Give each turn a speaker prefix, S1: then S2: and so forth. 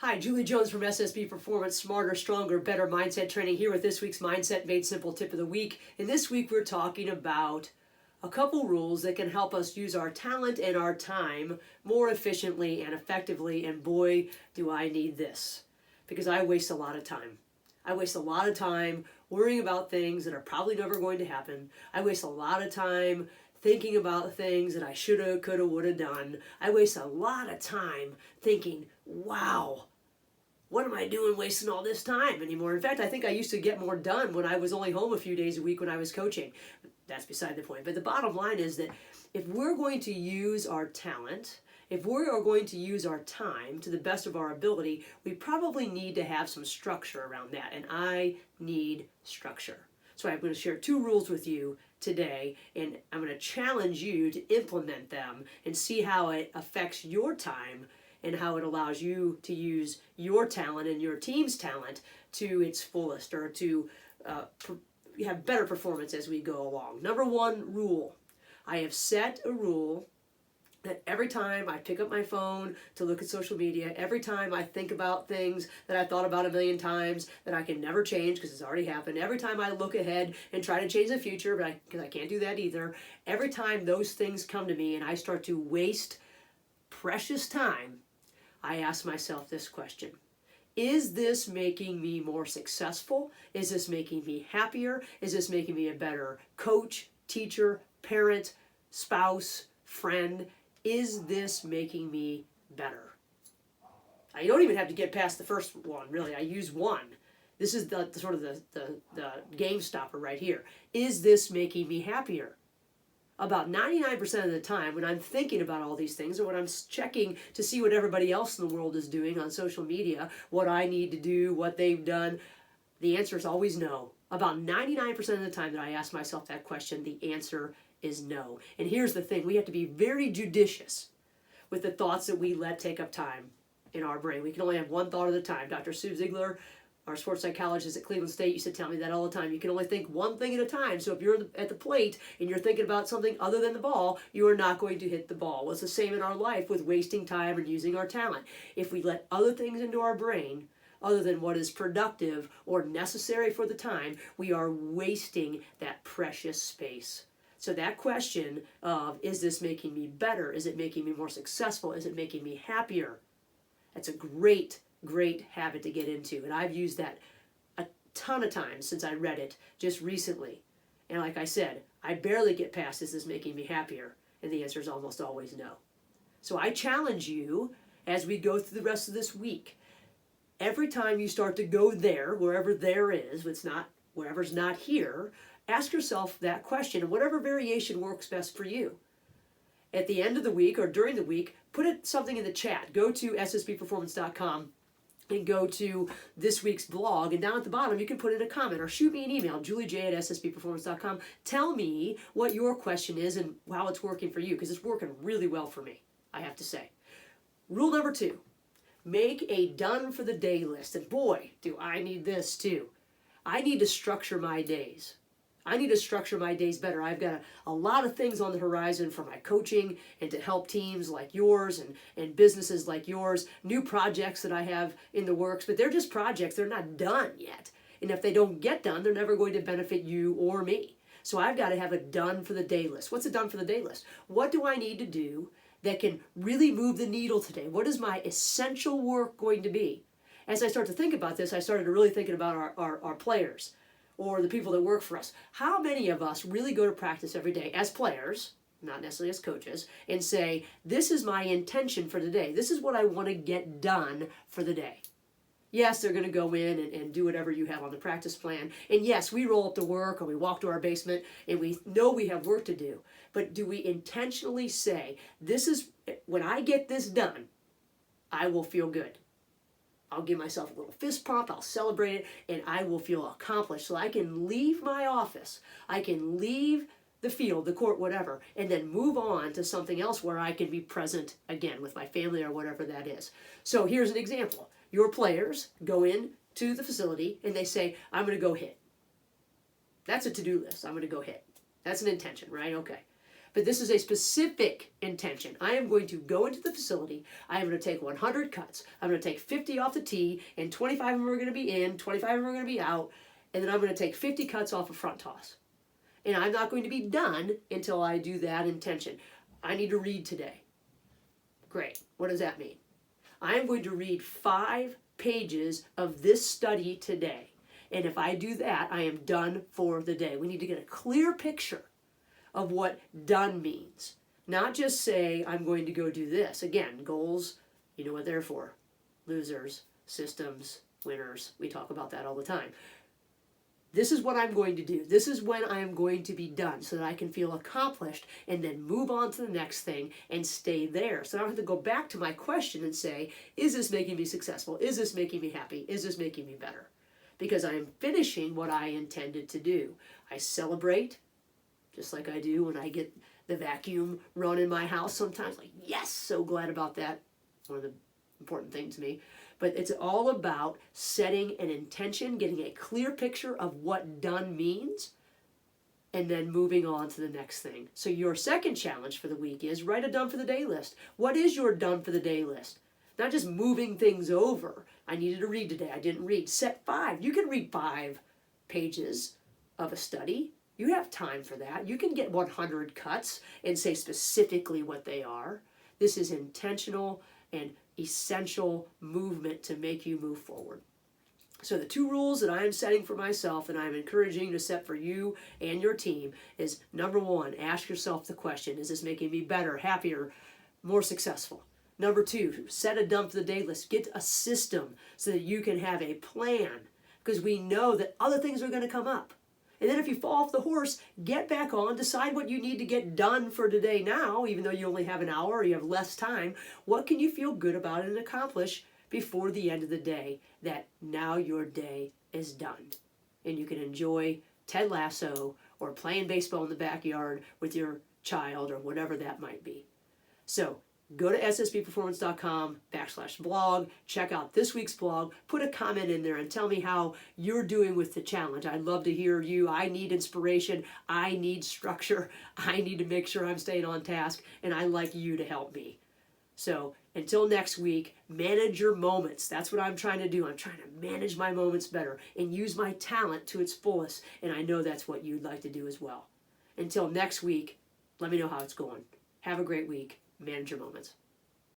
S1: Hi, Julie Jones from SSB Performance, Smarter, Stronger, Better Mindset Training, here with this week's Mindset Made Simple Tip of the Week. And this week we're talking about a couple rules that can help us use our talent and our time more efficiently and effectively. And boy, do I need this, because I waste a lot of time. I waste a lot of time worrying about things that are probably never going to happen. I waste a lot of time thinking about things that I shoulda, coulda, woulda done. I waste a lot of time thinking, wow, what am I doing wasting all this time anymore? In fact, I think I used to get more done when I was only home a few days a week when I was coaching. That's beside the point. But the bottom line is that if we're going to use our talent, if we are going to use our time to the best of our ability, we probably need to have some structure around that. And I need structure. So I'm going to share two rules with you today, and I'm going to challenge you to implement them and see how it affects your time and how it allows you to use your talent and your team's talent to its fullest, or to have better performance as we go along. Number one rule, I have set a rule that every time I pick up my phone to look at social media, every time I think about things that I thought about a million times that I can never change because it's already happened, every time I look ahead and try to change the future, but because I can't do that either, every time those things come to me and I start to waste precious time, I ask myself this question: is this making me more successful? Is this making me happier? Is this making me a better coach, teacher, parent, spouse, friend? Is this making me better? I don't even have to get past the first one, really. I use one. This is the sort of the game stopper right here. Is this making me happier? About 99% of the time when I'm thinking about all these things, or when I'm checking to see what everybody else in the world is doing on social media, what I need to do, what they've done, the answer is always no. About 99% of the time that I ask myself that question, the answer is no. And here's the thing: we have to be very judicious with the thoughts that we let take up time in our brain. We can only have one thought at a time. Dr. Sue Ziegler, our sports psychologist at Cleveland State, used to tell me that all the time. You can only think one thing at a time. So if you're at the plate and you're thinking about something other than the ball, you are not going to hit the ball. Well, it's the same in our life with wasting time and using our talent. If we let other things into our brain other than what is productive or necessary for the time, we are wasting that precious space. So that question of, is this making me better? Is it making me more successful? Is it making me happier? That's a great habit to get into, and I've used that a ton of times since I read it just recently. And like I said, I barely get past, is this making me happier? And the answer is almost always no. So I challenge you, as we go through the rest of this week, every time you start to go there, wherever there is, wherever's not here, ask yourself that question, and whatever variation works best for you. At the end of the week or during the week, put something in the chat. Go to ssbperformance.com and go to this week's blog, and down at the bottom you can put in a comment or shoot me an email, juliej@ssbperformance.com. Tell me what your question is and how it's working for you, because it's working really well for me, I have to say. Rule number two, make a done for the day list. And boy, do I need this too. I need to structure my days. I need to structure my days better. I've got a lot of things on the horizon for my coaching and to help teams like yours and businesses like yours, new projects that I have in the works, but they're just projects. They're not done yet. And if they don't get done, they're never going to benefit you or me. So I've got to have a done for the day list. What's a done for the day list? What do I need to do that can really move the needle today? What is my essential work going to be? As I start to think about this, I started really thinking about our players, or the people that work for us. How many of us really go to practice every day as players, not necessarily as coaches, and say, this is my intention for the day. This is what I want to get done for the day. Yes, they're going to go in and do whatever you have on the practice plan. And yes, we roll up to work or we walk to our basement and we know we have work to do. But do we intentionally say, this is, when I get this done, I will feel good. I'll give myself a little fist pump, I'll celebrate it, and I will feel accomplished. So I can leave my office, I can leave the field, the court, whatever, and then move on to something else where I can be present again with my family or whatever that is. So here's an example. Your players go in to the facility and they say, I'm going to go hit. That's a to-do list. I'm going to go hit. That's an intention, right? Okay. But this is a specific intention. I am going to go into the facility. I am going to take 100 cuts. I'm going to take 50 off the tee, and 25 of them are going to be in, 25 of them are going to be out, and then I'm going to take 50 cuts off a front toss. And I'm not going to be done until I do that intention. I need to read today. Great. What does that mean? I am going to read 5 pages of this study today. And if I do that, I am done for the day. We need to get a clear picture of what done means. Not just say, I'm going to go do this. Again, goals, you know what they're for. Losers, systems, winners. We talk about that all the time. This is what I'm going to do. This is when I am going to be done so that I can feel accomplished and then move on to the next thing and stay there. So I don't have to go back to my question and say, is this making me successful? Is this making me happy? Is this making me better? Because I am finishing what I intended to do. I celebrate, just like I do when I get the vacuum run in my house sometimes. Like, yes, so glad about that. One of the important things to me. But it's all about setting an intention, getting a clear picture of what done means, and then moving on to the next thing. So your second challenge for the week is write a done for the day list. What is your done for the day list? Not just moving things over. I needed to read today. I didn't read. Set 5. You can read 5 pages of a study. You have time for that. You can get 100 cuts and say specifically what they are. This is intentional and essential movement to make you move forward. So the 2 rules that I am setting for myself and I'm encouraging to set for you and your team is, number 1, ask yourself the question, is this making me better, happier, more successful? Number 2, set a done for the day list. Get a system so that you can have a plan, because we know that other things are going to come up. And then if you fall off the horse, get back on, decide what you need to get done for today now, even though you only have an hour or you have less time. What can you feel good about and accomplish before the end of the day, that now your day is done? And you can enjoy Ted Lasso or playing baseball in the backyard with your child or whatever that might be. So go to ssbperformance.com/blog, check out this week's blog, put a comment in there and tell me how you're doing with the challenge. I'd love to hear you. I need inspiration. I need structure. I need to make sure I'm staying on task, and I'd like you to help me. So until next week, manage your moments. That's what I'm trying to do. I'm trying to manage my moments better and use my talent to its fullest, and I know that's what you'd like to do as well. Until next week, let me know how it's going. Have a great week. Manage your moments.